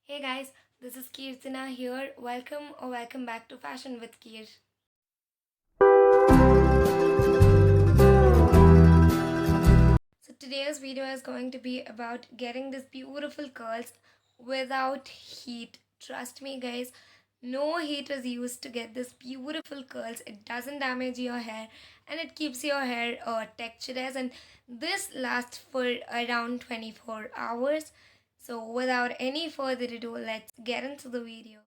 Hey guys, this is Kirtina here. Welcome back to Fashion with Kir. So today's video is going to be about getting these beautiful curls without heat. Trust me guys, no heat is used to get this beautiful curls. It doesn't damage your hair and it keeps your hair textured and this lasts for around 24 hours. So without any further ado, let's get into the video.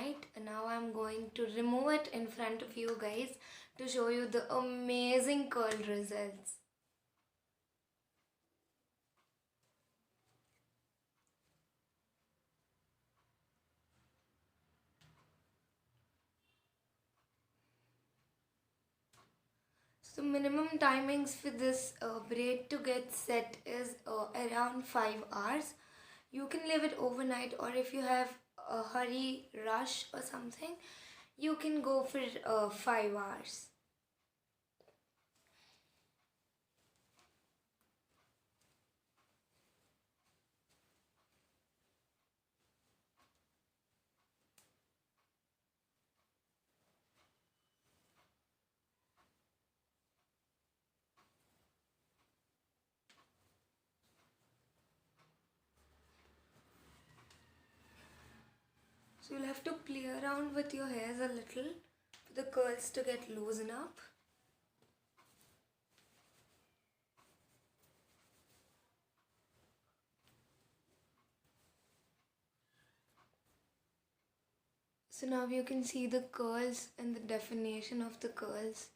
overnight, and now I'm going to remove it in front of you guys to show you the amazing curl results. So minimum timings for this braid to get set is around 5 hours. You can leave it overnight, or if you have a hurry rush or something, you can go for 5 hours. So you'll have to play around with your hairs a little for the curls to get loosened up. So now you can see the curls and the definition of the curls.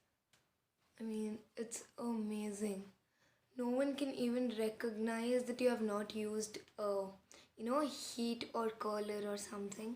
I mean, it's amazing. No one can even recognize that you have not used heat or curler or something.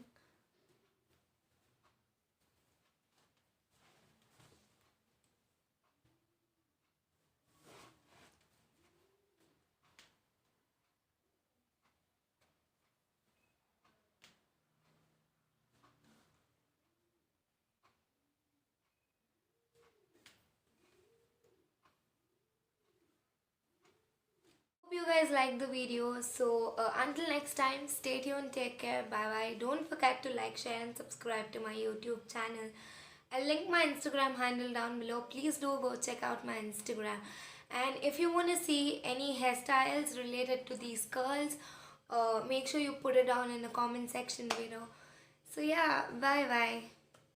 Hope you guys liked the video. So until next time, stay tuned, take care, bye bye. Don't forget to like, share and subscribe to my YouTube channel. I'll link my Instagram handle down below. Please do go check out my Instagram. And if you want to see any hairstyles related to these curls, make sure you put it down in the comment section below. So yeah, bye bye.